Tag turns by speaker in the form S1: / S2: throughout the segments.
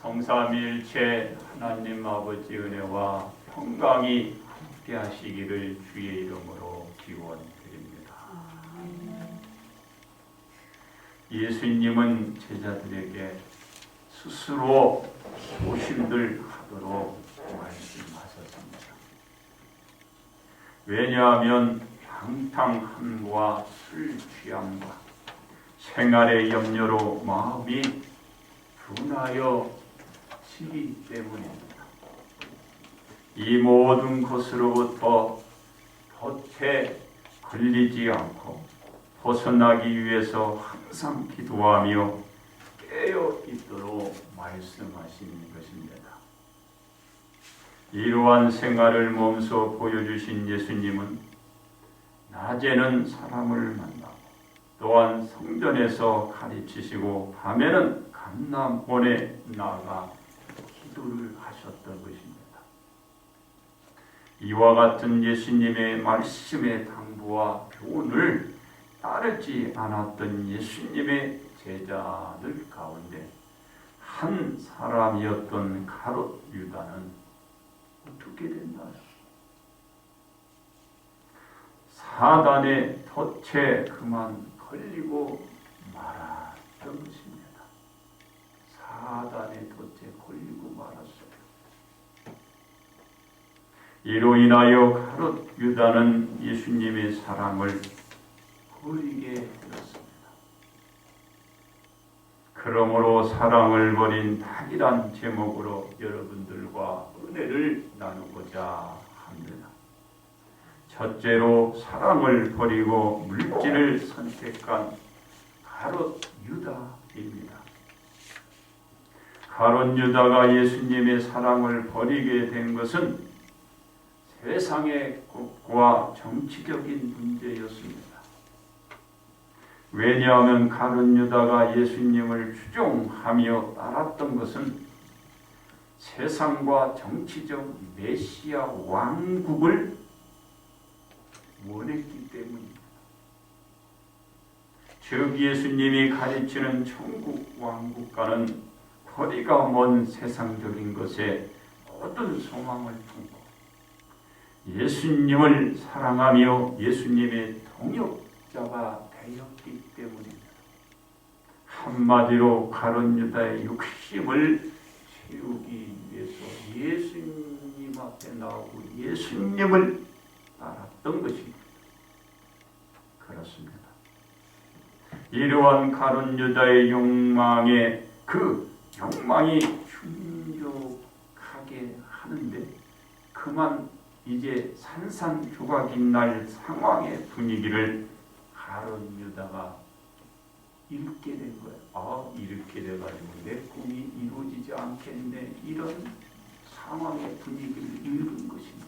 S1: 성삼위일체 하나님 아버지 은혜와 평강이 함께 하시기를 주의 이름으로 기원드립니다. 예수님은 제자들에게 스스로 조심들 하도록 말씀하셨습니다. 왜냐하면 방탕함과 술 취함과 생활의 염려로 마음이 둔하여 지기 때문입니다. 이 모든 것으로부터 덫에 걸리지 않고 벗어나기 위해서 항상 기도하며 깨어 있도록 말씀하신 것입니다. 이러한 생활을 몸소 보여주신 예수님은 낮에는 사람을 만나고 또한 성전에서 가르치시고 밤에는 감람원에 나가 기도를 하셨던 것입니다. 이와 같은 예수님의 말씀의 당부와 교훈을 따르지 않았던 예수님의 제자들 가운데 한 사람이었던 가룟 유다는 어떻게 됐나요? 사단의 덫에 그만 걸리고 말았던 것입니다. 사단의 덫에 걸리고 말았어요. 이로 인하여 가룟 유다는 예수님의 사랑을 버리게 되었습니다. 그러므로 사랑을 버린 탁이란 제목으로 여러분들과 은혜를 나누고자 합니다. 첫째로 사랑을 버리고 물질을 선택한 가룟 유다입니다. 가룟 유다가 예수님의 사랑을 버리게 된 것은 세상의 것과 정치적인 문제였습니다. 왜냐하면 가룟 유다가 예수님을 추종하며 따랐던 것은 세상과 정치적 메시아 왕국을 원했기 때문입니다. 즉 예수님이 가르치는 천국 왕국과는 거리가 먼 세상적인 것에 모든 소망을 품고 예수님을 사랑하며 예수님의 동역자가 되었기 때문입니다. 한마디로 가룟 유다의 욕심을 채우기 위해서 예수님 앞에 나오고 예수님을 따랐던 것입니다. 그렇습니다. 이러한 가룟 유다의 욕망에 그 욕망이 충족하게 하는데 그만 이제 산산조각이 날 상황의 분위기를 가룟 유다가 읽게 된 거예요. 이렇게 돼가지고 내 꿈이 이루어지지 않겠네. 이런 상황의 분위기를 읽은 것입니다.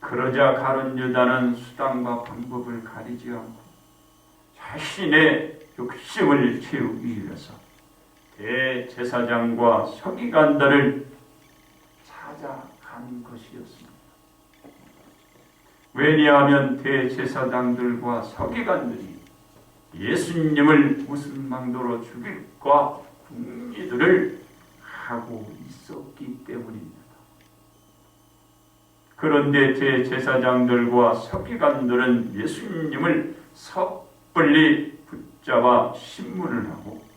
S1: 그러자 가룟 유다는 수단과 방법을 가리지 않고 자신의 욕심을 채우기 위해서 대제사장과 서기관들을 찾아간 것이었습니다. 왜냐하면 대제사장들과 서기관들이 예수님을 무슨 망도로 죽일까 궁리들을 하고 있었기 때문입니다. 그런데 대제사장들과 서기관들은 예수님을 섣불리 붙잡아 신문을 하고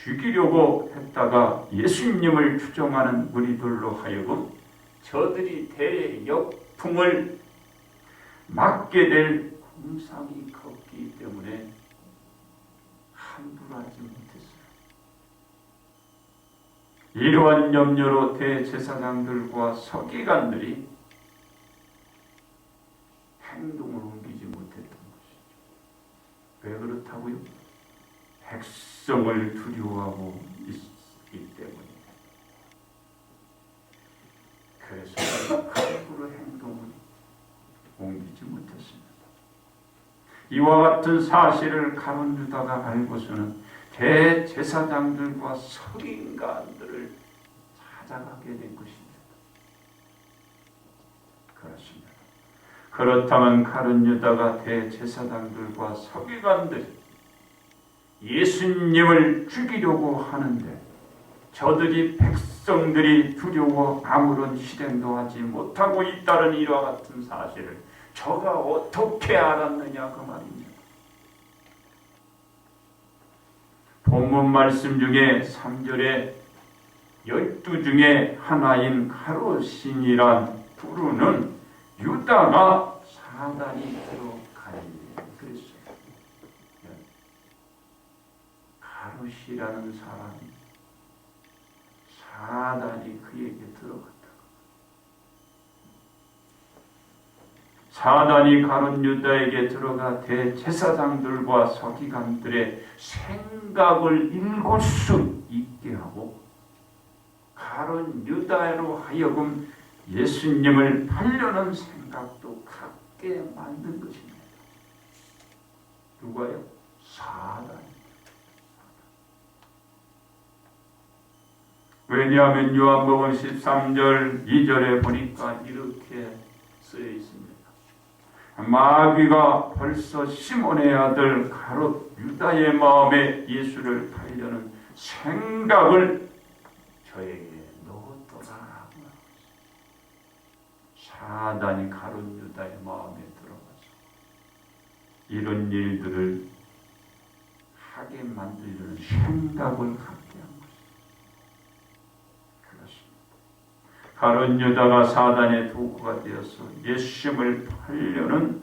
S1: 죽이려고 했다가 예수님을 추종하는 무리들로 하여금 저들이 대역풍을 맞게 될 공상이 컸기 때문에 함부로 하지 못했어요. 이러한 염려로 대제사장들과 서기관들이 행동을 옮기지 못했던 것이죠. 왜 그렇다고요? 백성을 두려워하고 있기 때문입니다. 그래서 함부로 행동을 옮기지 못했습니다. 이와 같은 사실을 가룟 유다가 알고서는 대제사장들과 서기관들을 찾아가게 된 것입니다. 그렇습니다. 그렇다면 가룟 유다가 대제사장들과 서기관들이 예수님을 죽이려고 하는데 저들이 백성들이 두려워 아무런 실행도 하지 못하고 있다는 이와 같은 사실을 저가 어떻게 알았느냐 그 말입니다. 본문 말씀 중에 3절에 12 중에 하나인 가롯신이란 부르는 유다가 사단이 들어가니 그랬어요. 가롯이라는 사람이 사단이 그에게 들어갔다. 사단이 가룟 유다에게 들어가 대제사장들과 서기관들의 생각을 읽을 수 있게 하고 가룟 유다로 하여금 예수님을 팔려는 생각도 갖게 만든 것입니다. 누가요? 사단이. 왜냐하면 요한복음 13절 2절에 보니까 이렇게 쓰여 있습니다. 마귀가 벌써 시몬의 아들 가롯 유다의 마음에 예수를 팔려는 생각을 저에게 넣었더라. 사단이 가롯 유다의 마음에 들어가서 이런 일들을 하게 만들려는 생각을 갖게 한 것입니다. 가룟 유다가 사단의 도구가 되어서 예수님을 팔려는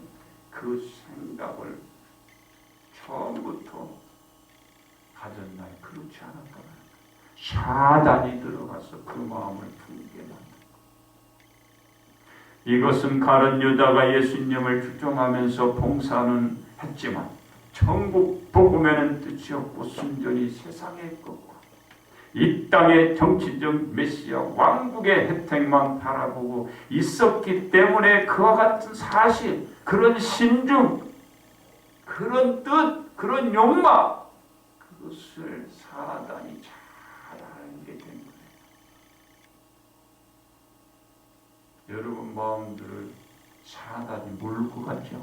S1: 그 생각을 처음부터 가졌나요? 그렇지 않았다. 사단이 들어가서 그 마음을 품게 만든다. 이것은 가룟 유다가 예수님을 추종하면서 봉사는 했지만 천국 복음에는 뜻이 없고 순전히 세상의 것과 이 땅의 정치적 메시아 왕국의 혜택만 바라보고 있었기 때문에 그와 같은 사실, 그런 신중, 그런 뜻, 그런 욕망, 그것을 사단이 잘 알게 된 거예요. 여러분 마음들을 사단이 몰고 갔죠.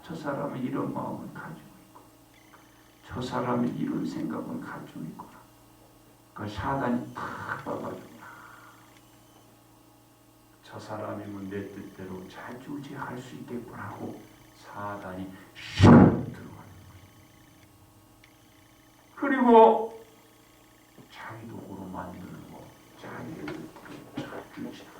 S1: 저 사람은 이런 마음을 가지고 저 사람이 이런 생각을 가지고 있구나. 그 사단이 탁 봐가지고 저 사람이면 내 뜻대로 자주지할 수 있겠구나 하고 사단이 슉 들어가는 거예요. 그리고 자기 도구로 만들고 자기의 뜻대로 자주지하고.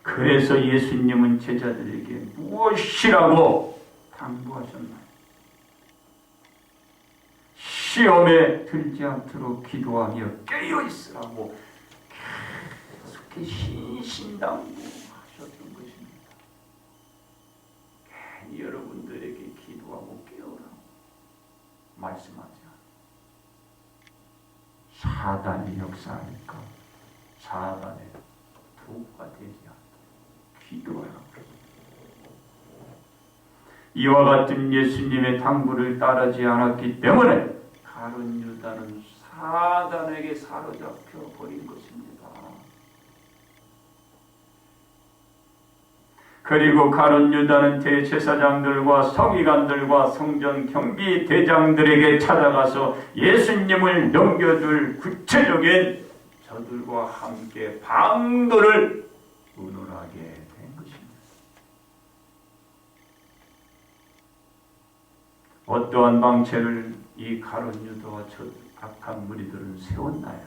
S1: 그래서 예수님은 제자들에게 무엇이라고 당부하셨나요? 시험에 들지 않도록 기도하며 깨어있으라고 계속해 신신당부하셨던 것입니다. 괜히 여러분들에게 기도하고 깨어라고 말씀하지 않아요. 사단의 역사니까 사단의 도구가 되지 않아요. 기도하라. 이와 같은 예수님의 당부를 따르지 않았기 때문에 가룟 유다는 사단에게 사로잡혀 버린 것입니다. 그리고 가룟 유다는 대제사장들과 서기관들과 성전 경비 대장들에게 찾아가서 예수님을 넘겨줄 구체적인 저들과 함께 방도를 의논하게 된 것입니다. 어떠한 방책을 이 가룟 유다와 저 악한 무리들은 세웠나요?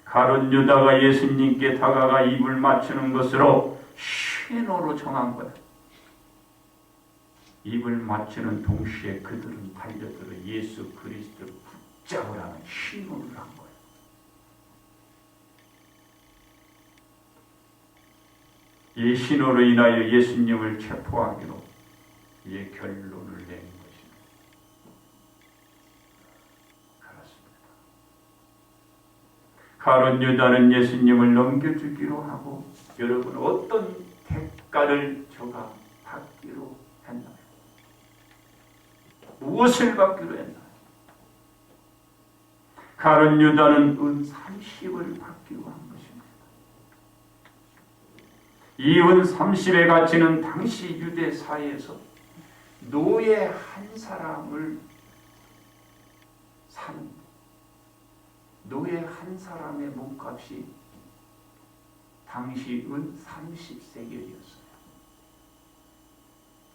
S1: 가룟 유다가 예수님께 다가가 입을 맞추는 것으로 신호로 정한 거예요. 입을 맞추는 동시에 그들은 달려들어 예수 그리스도를 붙잡으라는 신호를 한 거예요. 이 신호로 인하여 예수님을 체포하기로 이에 결론을 낸 것입니다. 그렇습니다. 가룟 유다는 예수님을 넘겨주기로 하고 여러분 어떤 대가를 저가 받기로 했나요? 무엇을 받기로 했나요? 가룟 유다는 은 30을 받기로 한 것입니다. 이 은 30의 가치는 당시 유대 사회에서 노예 한 사람을 사는 노예 한 사람의 몸값이 당시 은 30세겔이었어요.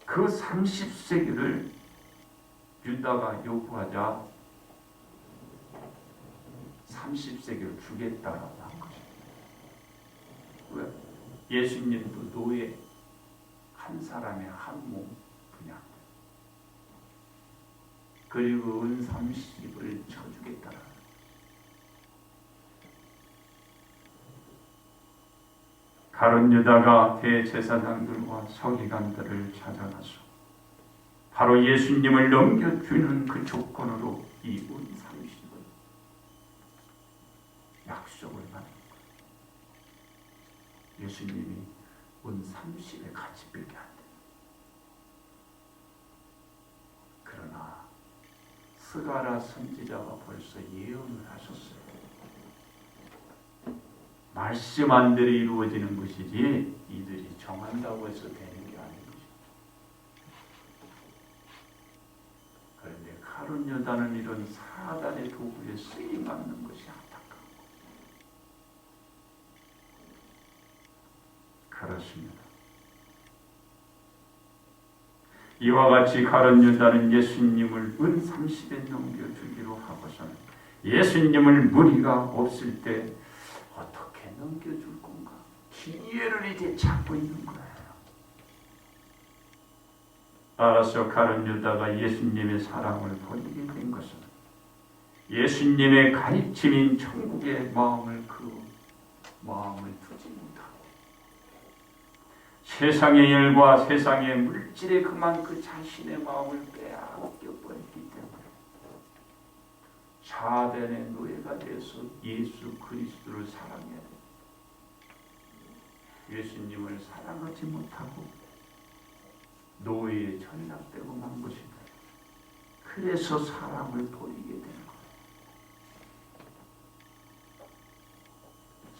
S1: 그 30세겔을 유다가 요구하자 30세겔을 주겠다라고 한 것입니다. 왜? 예수님도 노예 한 사람의 한 몸 그냥 그리고 은 30을 쳐주겠다라. 가룟 유다가 대제사장들과 서기관들을 찾아가서 바로 예수님을 넘겨주는 그 조건으로 이 은 30을 약속을 받은 거예요. 예수님이 은 30의 가치밖에 안 돼요. 그러나 스가랴 선지자가 벌써 예언을 하셨어요. 말씀한 대로 이루어지는 것이지 이들이 정한다고 해서 되는 게 아닌 것입니다. 그런데 가룟 유다는 이런 사단의 도구에 쓰임받는 것이 안타까워. 그렇습니다. 이와 같이 가룟 유다는 예수님을 은 30에 넘겨주기로 하고서는 예수님을 무리가 없을 때 어떻게 넘겨줄 건가? 기회를 이제 찾고 있는 거예요. 따라서 가룟 유다가 예수님의 사랑을 버리게 된 것은 예수님의 가르침인 천국의 마음을 두지 못하고 세상의 일과 세상의 물질에 그만 그 자신의 마음을 빼앗겨버렸기 때문에 사단의 노예가 되어서 예수 그리스도를 사랑해야 돼. 예수님을 사랑하지 못하고 노예에 전락되고 만 것입니다. 그래서 사랑을 버리게 되는 거예요.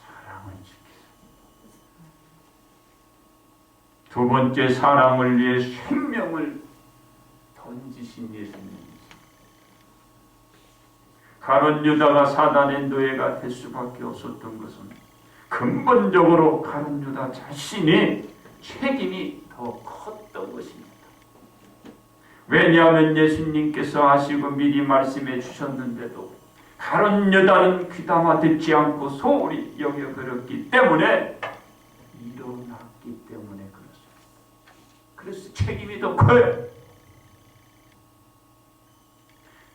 S1: 사랑을 지키세요. 두 번째, 사랑을 위해 생명을 던지신 예수님이시죠. 가룟 유다가 사단의 노예가 될 수밖에 없었던 것은 근본적으로 가룟 유다 자신이 책임이 더 컸던 것입니다. 왜냐하면 예수님께서 아시고 미리 말씀해 주셨는데도 가룟 유다는 귀담아 듣지 않고 소홀히 여겨버렸기 때문에 일어났기 때문에 그렇습니다. 그래서 책임이 더 커요.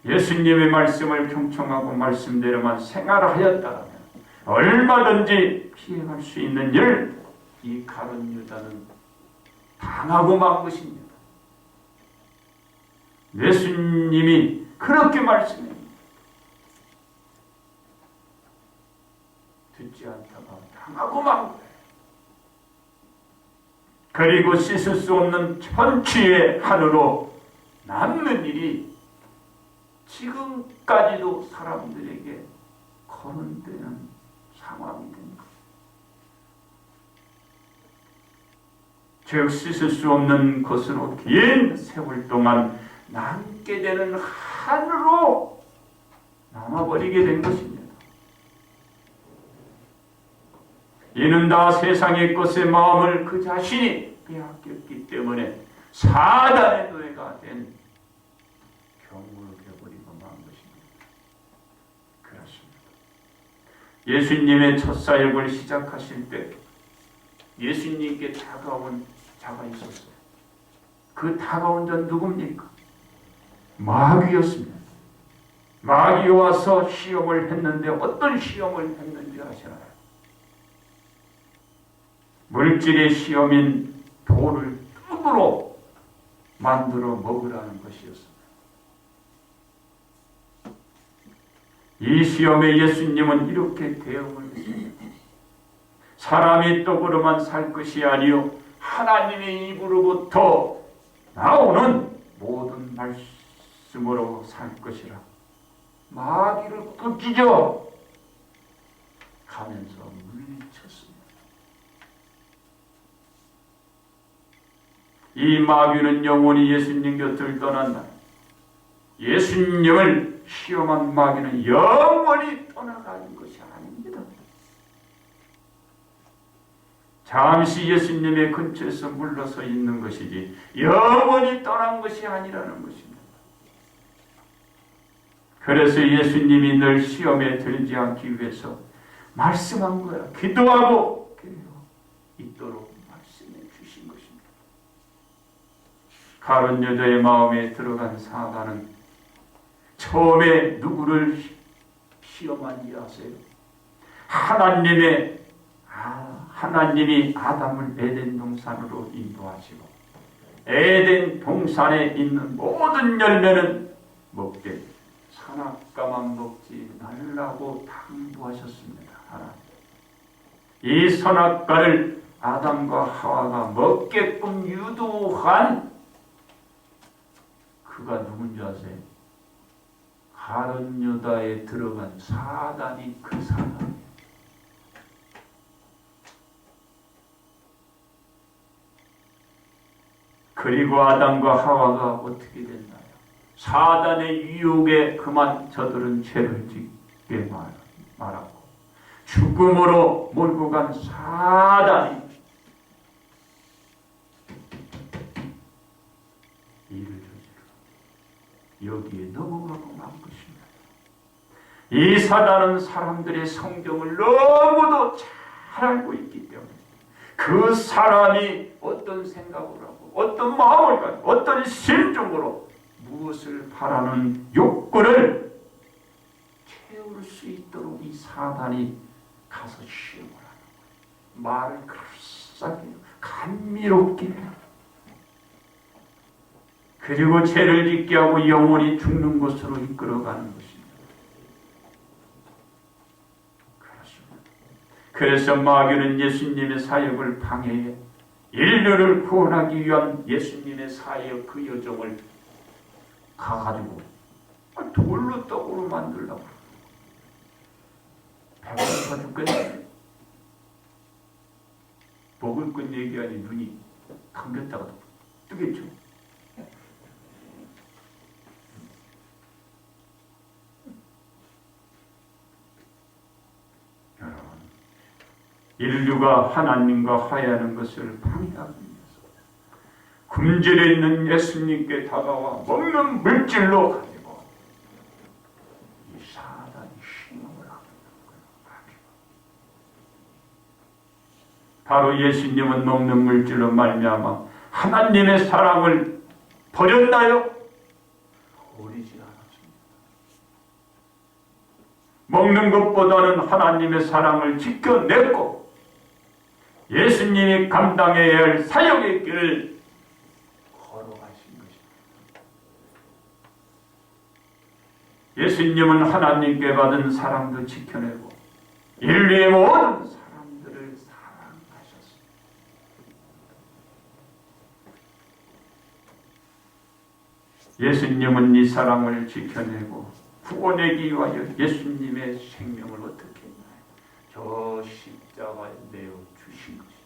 S1: 예수님의 말씀을 경청하고 말씀대로만 생활하였다면 얼마든지 피해갈 수 있는 일, 이 가룟 유다는 당하고 만 것입니다. 예수님이 그렇게 말씀합니다. 듣지 않다가 당하고 만 거예요. 그리고 씻을 수 없는 천추의 한으로 남는 일이 지금까지도 사람들에게 거론되는 상황이 된 것. 즉 씻을 수 없는 것으로 긴 세월 동안 남게 되는 한으로 남아버리게 된 것입니다. 이는 다 세상의 것에 마음을 그 자신이 빼앗겼기 때문에 사단의 노예가 된 경우를 겨버리고 만 것입니다. 그렇습니다. 예수님의 첫 사역을 시작하실 때 예수님께 다가온 자가 있었어요. 그 다가온 자는 누굽니까? 마귀였습니다. 마귀가 와서 시험을 했는데 어떤 시험을 했는지 아시나요? 물질의 시험인 돌을 떡으로 만들어 먹으라는 것이었습니다. 이 시험에 예수님은 이렇게 대응을 했습니다. 사람이 떡으로만 살 것이 아니요 하나님의 입으로부터 나오는 모든 말씀으로 살 것이라. 마귀를 꾸짖어 가면서 물리쳤습니다. 이 마귀는 영원히 예수님 곁을 떠난다. 예수님을 시험한 마귀는 영원히 떠나가는 것이 아닙니다. 잠시 예수님의 근처에서 물러서 있는 것이지 영원히 떠난 것이 아니라는 것입니다. 그래서 예수님이 늘 시험에 들지 않기 위해서 말씀한 거야. 기도하고 있도록 말씀해 주신 것입니다. 가룟 여자의 마음에 들어간 사단은 처음에 누구를 시험한지 아세요? 하나님이 아담을 에덴 동산으로 인도하시고 에덴 동산에 있는 모든 열매는 먹되 선악과만 먹지 말라고 당부하셨습니다. 하나님. 이 선악과를 아담과 하와가 먹게끔 유도한 그가 누군지 아세요? 가룟 유다에 들어간 사단이 그 사단이에요. 그리고 아담과 하와가 어떻게 됐나요? 사단의 유혹에 그만 저들은 죄를 짓게 말하고 죽음으로 몰고 간 사단이 이를 저지르고 여기에 넘어가고 만 것입니다. 이 사단은 사람들의 성경을 너무도 잘 알고 있기 때문에 그 사람이 어떤 생각을 하고 어떤 마음을 가지고 어떤 심정으로 무엇을 바라는 욕구를 채울 수 있도록 이 사단이 가서 시험을 하는 거예요. 말을 그럴싸하게 감미롭게 해요. 그리고 죄를 짓게 하고 영원히 죽는 곳으로 이끌어가는 것입니다. 그렇습니다. 그래서 마귀는 예수님의 사역을 방해해 인류를 구원하기 위한 예수님의 사역 그 여정을 가가지고 돌로 떡으로 만들려고 배가 고파 죽겠네. 먹을 것 얘기하니 눈이 감겼다가 뜨겠죠. 여러분, 인류가 하나님과 화해하는 것을 방해하기 위해서 굶주려 있는 예수님께 다가와 먹는 물질로 가지고 이 사단이 시험을 하고 있는 거예요. 바로 예수님은 먹는 물질로 말미암아 하나님의 사랑을 버렸나요? 버리지 않았습니다. 먹는 것보다는 하나님의 사랑을 지켜냈고 예수님이 감당해야 할 사역의 길을 걸어가신 것입니다. 예수님은 하나님께 받은 사랑도 지켜내고 인류의 모든 사람들을 사랑하셨습니다. 예수님은 이 사랑을 지켜내고 구원하기 위하여 예수님의 생명을 어떻게 했나요? 저 십자가에 내어 주신 것입니다.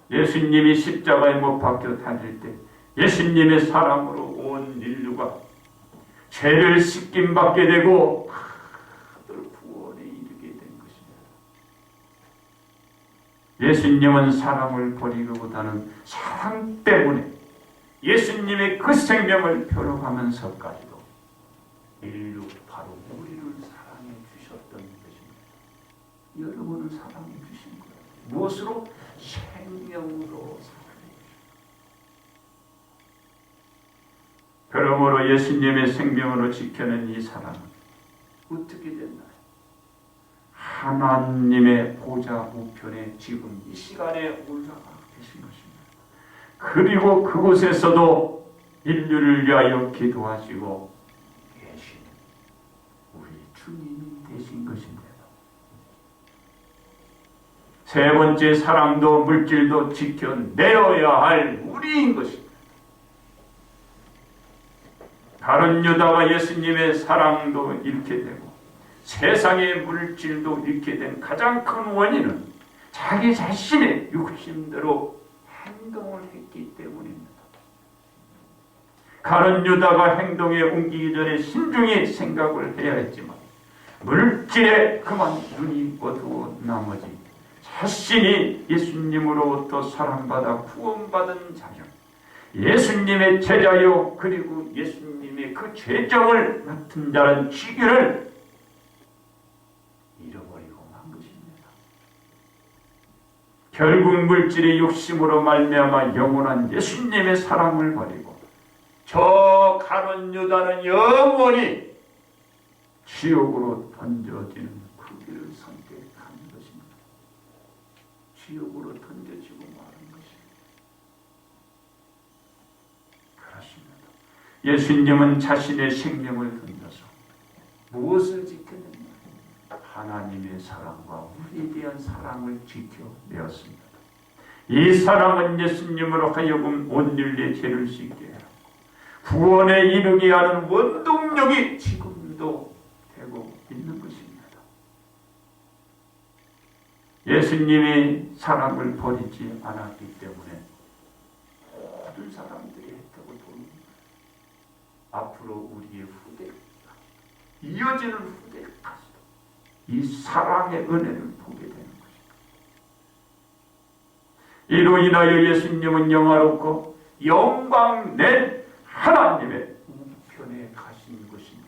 S1: 예수님이 십자가에 못 박혀 다닐 때 예수님의 사랑으로 온 인류가 죄를 씻김 받게 되고 구원에 이르게 된 것입니다. 예수님은 사랑을 버리기보다는 사랑 때문에 예수님의 그 생명을 표현하면서까지도 인류 바로 우리를 사랑해 주셨던 것입니다. 여러분을 사랑해 주신 거예요. 무엇으로? 생명으로 사랑해 주셨습니다. 그러므로 예수님의 생명으로 지켜낸 이 사랑은 어떻게 됐나요? 하나님의 보좌 우편에 지금 이 시간에 올라가 계신 것입니다. 그리고 그곳에서도 인류를 위하여 기도하시고 계신 우리 주님이 되신 것입니다. 세 번째, 사랑도 물질도 지켜내어야 할 우리인 것입니다. 다른 유다가 예수님의 사랑도 잃게 되고 세상의 물질도 잃게 된 가장 큰 원인은 자기 자신의 욕심대로 행동을 했기 때문입니다. 가룟 유다가 행동에 옮기기 전에 신중히 생각을 해야 했지만 물질에 그만 눈이 어두워 나머지 자신이 예수님으로부터 사랑받아 구원받은 자여, 예수님의 제자요, 그리고 예수님의 그 죄정을 맡은 자는 지기를 잃어버리고 만 것입니다. 결국 물질의 욕심으로 말미암아 영원한 예수님의 사랑을 버리고 저 가룟 유다는 영원히 지옥으로 던져지는 그 길을 선택한 것입니다. 지옥으로 던져지고 마는 것입니다. 그렇습니다. 예수님은 자신의 생명을 던져서 무엇을 지켜냈냐? 하나님의 사랑과 우리에 대한 사랑을 지켜내었습니다. 이 사랑은 예수님으로 하여금 온 인류의 죄를 씻게 하고 구원에 이르게 하는 원동력이 지금도 되고 있는 것입니다. 예수님이 사랑을 버리지 않았기 때문에 모든 사람들이 혜택을 보는 앞으로 우리의 후대, 이어지는 후대까지 이 사랑의 은혜를 보게 되는 것입니다. 이로 인하여 예수님은 영화롭고 영광 낸 하나님의 우편에 가신 것입니다.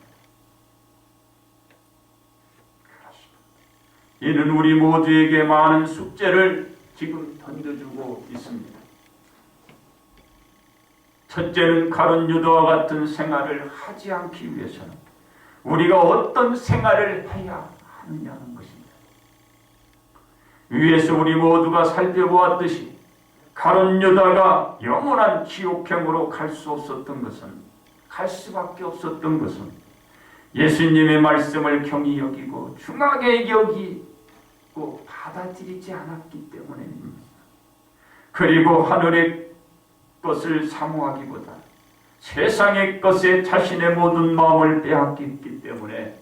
S1: 이는 우리 모두에게 많은 숙제를 지금 던져주고 있습니다. 첫째는 가룟 유다와 같은 생활을 하지 않기 위해서는 우리가 어떤 생활을 해야 하느냐는 것입니다. 위에서 우리 모두가 살펴보았듯이 가룟 유다가 영원한 지옥행으로 갈 수 없었던 것은, 갈 수밖에 없었던 것은 예수님의 말씀을 경히 여기고 중하게 여기고 받아들이지 않았기 때문입니다. 그리고 하늘의 것을 사모하기보다 세상의 것에 자신의 모든 마음을 빼앗겼기 때문에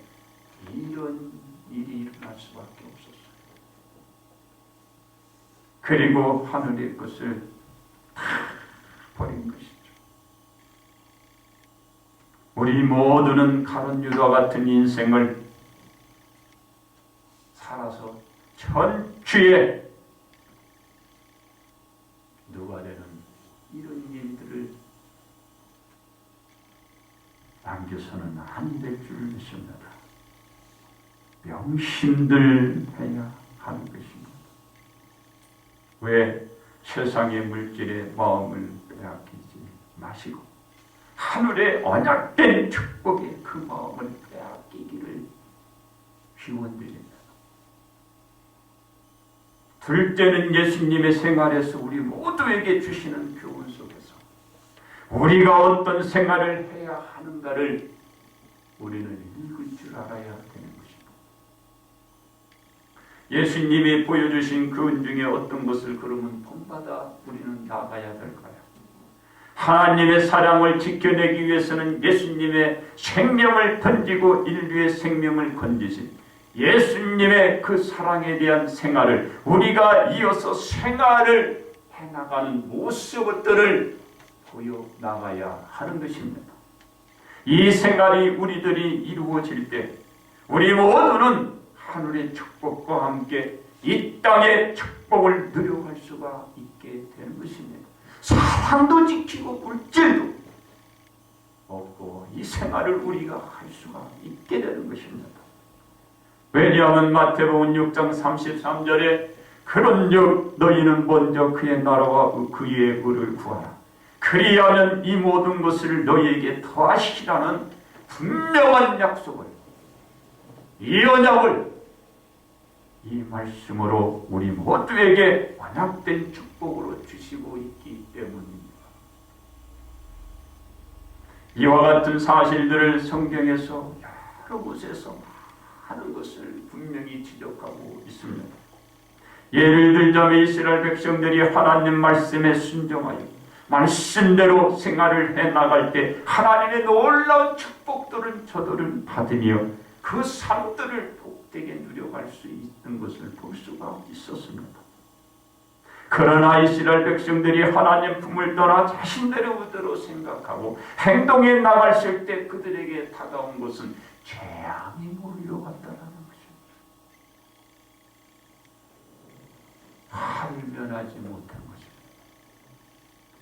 S1: 이런 일이 일어날 수밖에 없었어요. 그리고 하늘의 것을 다 버린 것이죠. 우리 모두는 가룟 유다와 같은 인생을 살아서 천추에 누가 되는 이런 일들을 남겨서는 안 될 줄 믿습니다. 명심들 해야 하는 것입니다. 왜? 세상의 물질에 마음을 빼앗기지 마시고 하늘의 언약된 축복에 그 마음을 빼앗기기를 기원드립니다. 둘째는 예수님의 생활에서 우리 모두에게 주시는 교훈 속에서 우리가 어떤 생활을 해야 하는가를 우리는 읽을 줄 알아야 되는 것입니다. 예수님이 보여주신 그 은 중에 어떤 것을 그러면 본받아 우리는 나가야 될까요? 하나님의 사랑을 지켜내기 위해서는 예수님의 생명을 던지고 인류의 생명을 건지신 예수님의 그 사랑에 대한 생활을 우리가 이어서 생활을 해나가는 모습들을 보여나가야 하는 것입니다. 이 생활이 우리들이 이루어질 때 우리 모두는 하늘의 축복과 함께 이 땅의 축복을 누려갈 수가 있게 되는 것입니다. 사랑도 지키고 물질도 얻고 이 생활을 우리가 할 수가 있게 되는 것입니다. 왜냐하면 마태복음 6장 33절에 그런즉 너희는 먼저 그의 나라와 그의 의를 구하라. 그리하면 이 모든 것을 너희에게 더하시라는 분명한 약속을, 이 언약을 이 말씀으로 우리 모두에게 언약된 축복으로 주시고 있기 때문입니다. 이와 같은 사실들을 성경에서 여러 곳에서 하는 것을 분명히 지적하고 있습니다. 예를 들자면 이스라엘 백성들이 하나님 말씀에 순종하여 말씀대로 생활을 해나갈 때 하나님의 놀라운 축복들은 저들은 받으며 그 삶들을 복되게 누려갈 수 있는 것을 볼 수가 있었습니다. 그러나 이스라엘 백성들이 하나님 품을 떠나 자신들의 의대로 생각하고 행동에 나갔을 때 그들에게 다가온 것은 재앙이 몰려갔다라는 것입니다. 할면하지 못한 것입니다.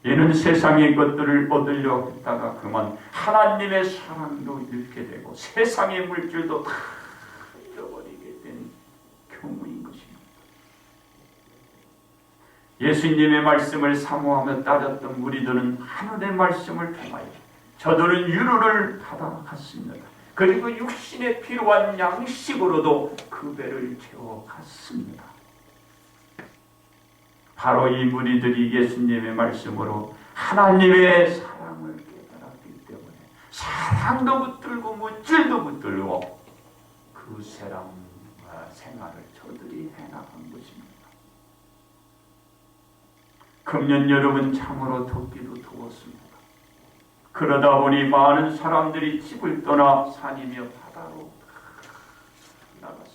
S1: 이는 세상의 것들을 얻으려 했다가 그만 하나님의 사랑도 잃게 되고 세상의 물질도 다 잃어버리게 된 경우인 것입니다. 예수님의 말씀을 사모하며 따랐던 무리들은 하늘의 말씀을 통하여 저들은 유로를 받아갔습니다. 그리고 육신에 필요한 양식으로도 그 배를 채워갔습니다. 바로 이 무리들이 예수님의 말씀으로 하나님의 사랑을 깨달았기 때문에 사랑도 붙들고 물질도 붙들고 그 생활을 저들이 해나간 것입니다. 금년 여름은 참으로 덥기도 더웠습니다. 그러다 보니 많은 사람들이 집을 떠나 산이며 바다로 나갔어요.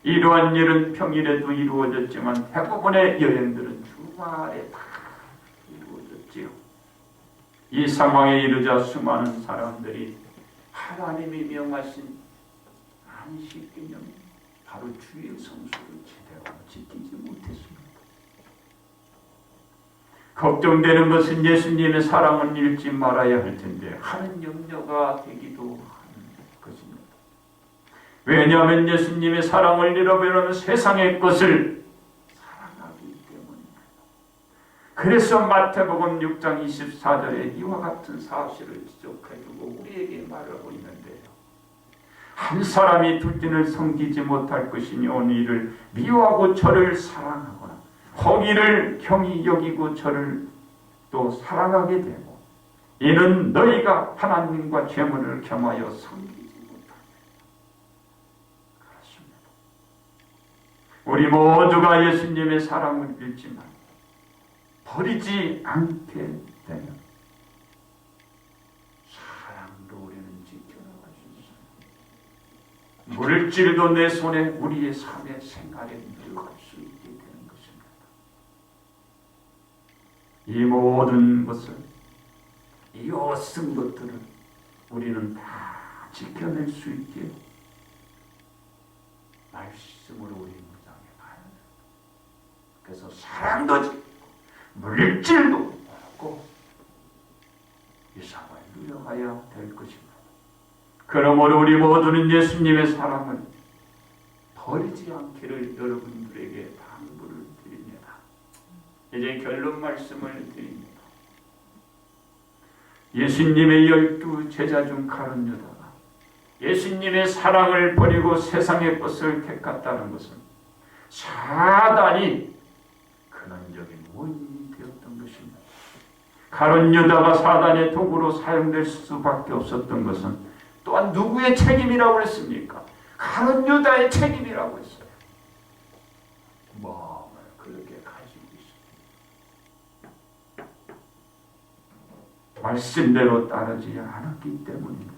S1: 이러한 일은 평일에도 이루어졌지만 대부분의 여행들은 주말에 다 이루어졌지요. 이 상황에 이르자 수많은 사람들이 하나님이 명하신 안식기념 바로 주의 성수를 제대로 지키지 못했습니다. 걱정되는 것은 예수님의 사랑을 잃지 말아야 할 텐데 하는 염려가 되기도 하는 것입니다. 왜냐하면 예수님의 사랑을 잃어버리는 세상의 것을 사랑하기 때문입니다. 그래서 마태복음 6장 24절에 이와 같은 사실을 지적해주고 우리에게 말하고 있는데요. 한 사람이 둘째를 섬기지 못할 것이니 오늘 이를 미워하고 저를 사랑하거나 거기를 형이 여기고 저를 또 사랑하게 되고 이는 너희가 하나님과 재물을 겸하여 섬기지 못합니다. 그렇습니다. 우리 모두가 예수님의 사랑을 잃지만 버리지 않게 되면 사랑도 우리는 지켜나갈 수 있습니다. 물질도 내 손에 우리의 삶의 생활에 들어갈 수 있게 되는 것입니다. 이 모든 것을 이 어떤 것들을 우리는 다 지켜낼 수 있게 말씀으로 우리 무장해 봐야 돼요. 그래서 사랑도 지키고 물질도 얻고 이 상황을 누려가야 될 것입니다. 그러므로 우리 모두는 예수님의 사랑을 버리지 않기를 여러분들에게 당부를 드립니다. 이제 결론 말씀을 드립니다. 예수님의 12 제자 중 가룟 유다가 예수님의 사랑을 버리고 세상의 것을 택했다는 것은 사단이 근원적인 원인이 되었던 것입니다. 가룟 유다가 사단의 도구로 사용될 수밖에 없었던 것은 또한 누구의 책임이라고 했습니까? 가룟 유다의 책임이라고 했어요. 마음을 그렇게 가지고 있습니다. 말씀대로 따르지 않았기 때문입니다.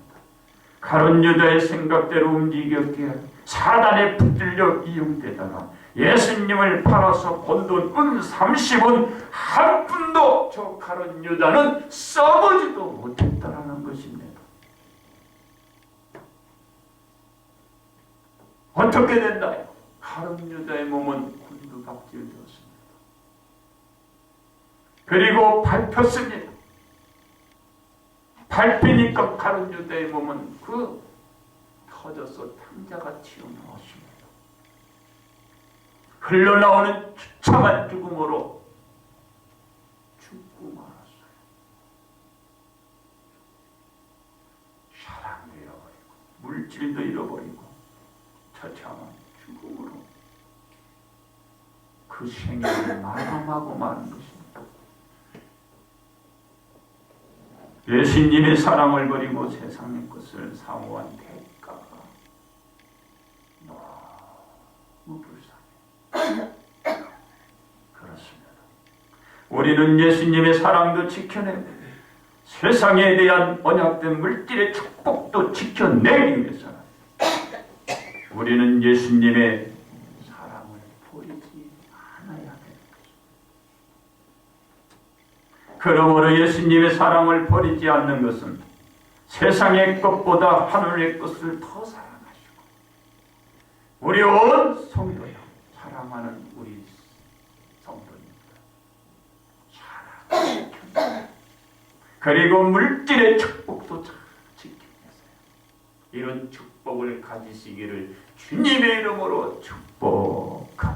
S1: 가룟 유다의 생각대로 움직였기에 사단에 붙들려 이용되다가 예수님을 팔아서 번 돈 은 30원 한 푼도 저 가룟 유다는 써보지도 못했다라는 것입니다. 어떻게 됐나요? 가룟 유다의 몸은 곤두박질되었습니다. 그리고 밟혔습니다. 밟히니까 가룟 유다의 몸은 터져서 탕자가 튀어나왔습니다. 흘러나오는 처참한 죽음으로 죽고 말았어요. 사랑도 잃어버리고 물질도 잃어버리고 처참한 죽음으로 그 생애를 마감하고 마는 것입니다. 예수님의 사랑을 버리고 세상의 것을 사모한 대가가 너무 불쌍해요. 그렇습니다. 우리는 예수님의 사랑도 지켜내고 세상에 대한 언약된 물질의 축복도 지켜내기 위해서는 우리는 예수님의 사랑을 버리지 않아야 됩니다. 그러므로 예수님의 사랑을 버리지 않는 것은 세상의 것보다 하늘의 것을 더 사랑하시고 우리 온 성도여 사랑하는 우리 성도입니다. 사랑 그리고 물질의 축복도 잘 지키면서요. 이런 축복을 가지시기를 주님의 이름으로 축복합니다.